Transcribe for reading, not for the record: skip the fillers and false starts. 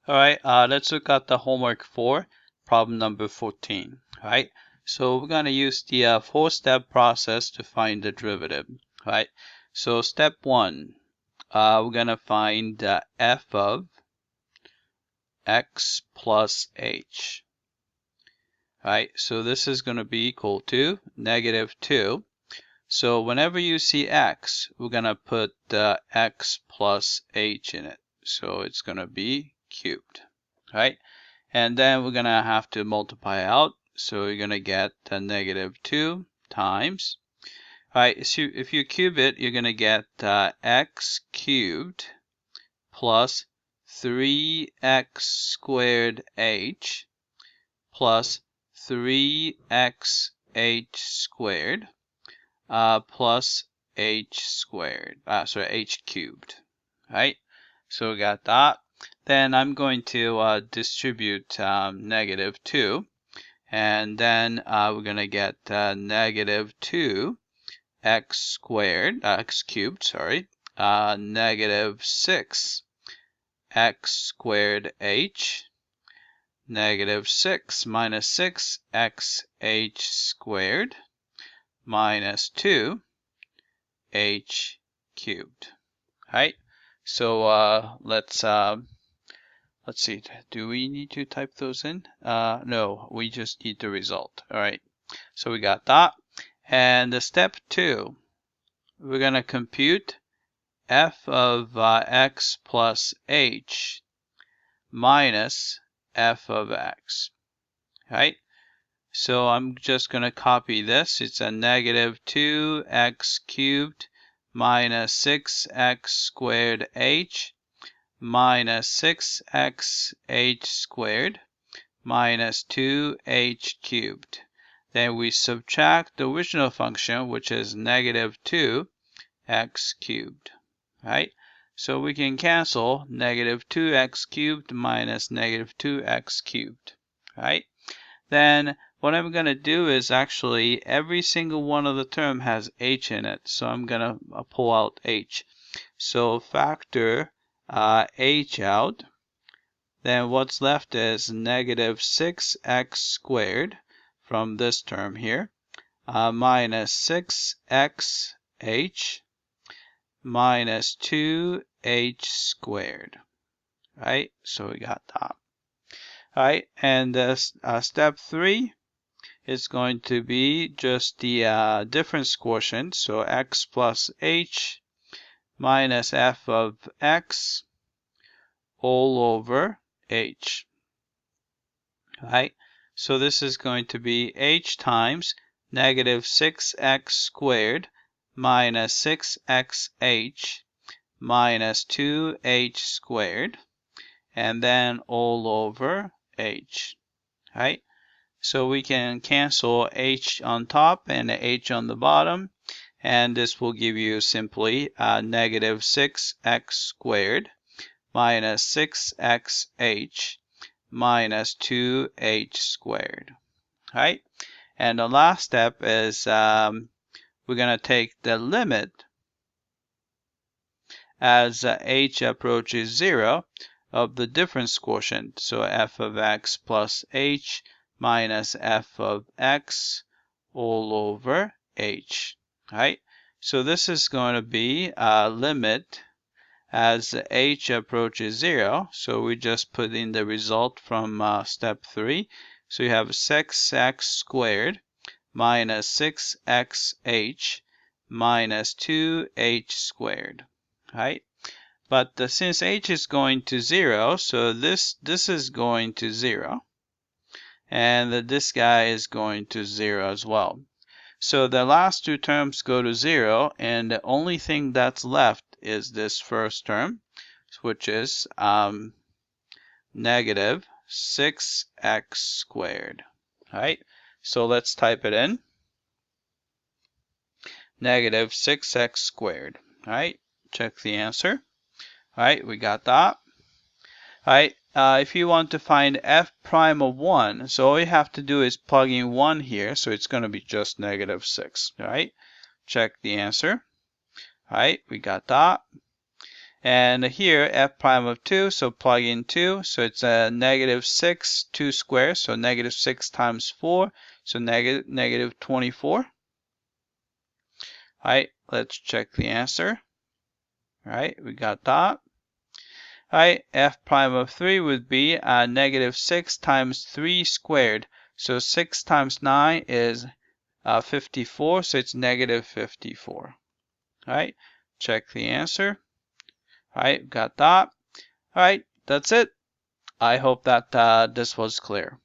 Alright, let's look at the homework 4, problem number 14. Alright, so we're going to use the 4-step process to find the derivative. Alright, so step 1, we're going to find f of x plus h. Alright, so this is going to be equal to -2. So whenever you see x, we're going to put x plus h in it. So it's going to be cubed. Right? And then we're going to have to multiply out. So you're going to get -2 times. Right? So if you cube it, you're going to get x cubed plus 3x squared h plus 3xh squared plus h squared. H cubed. Right? So we got that. Then I'm going to distribute -2, and then we're going to get -2 x squared, x cubed, sorry, -6 x squared h, -6 minus 6 x h squared minus 2 h cubed. Right? So let's see, do we need to type those in? No, we just need the result. All right, so we got that. And the step 2, we're going to compute f of x plus h minus f of x. Right? So I'm just going to copy this. It's a -2x cubed minus 6x squared h minus 6x h squared minus 2h cubed. Then we subtract the original function, which is -2x cubed. Right? So we can cancel -2x cubed minus -2x cubed. Right? Then what I'm going to do is actually every single one of the term has h in it. So I'm going to pull out h. So factor h out. Then what's left is -6x squared from this term here minus 6xh minus 2h squared. Right? So we got that. Right? And step 3 is going to be just the difference quotient. So x plus h minus f of x all over h. Right? So this is going to be h times -6x squared minus 6xh minus 2h squared, and then all over h. Right? So we can cancel h on top and h on the bottom, and this will give you simply -6x squared minus 6xh minus 2h squared. Right? And the last step is we're going to take the limit as h approaches 0 of the difference quotient. So f of x plus h minus f of x all over h. Right? So this is going to be a limit as h approaches 0. So we just put in the result from step 3. So you have 6x squared minus 6xh minus 2h squared. Right? But since h is going to 0, so this is going to 0. And this guy is going to 0 as well. So the last two terms go to 0, and the only thing that's left is this first term, which is -6x squared. All right, so let's type it in. -6x squared. All right, check the answer. All right, we got that. All right, if you want to find f prime of 1, so all you have to do is plug in 1 here, so it's going to be just -6. All right, check the answer. All right, we got that. And here, f prime of 2, so plug in 2. So it's a negative 6, 2 squared. So negative 6 times 4, so negative 24. All right, let's check the answer. All right, we got that. All right, f prime of 3 would be negative 6 times 3 squared. So 6 times 9 is 54, so it's negative 54. All right, check the answer. All right, got that. All right, that's it. I hope that this was clear.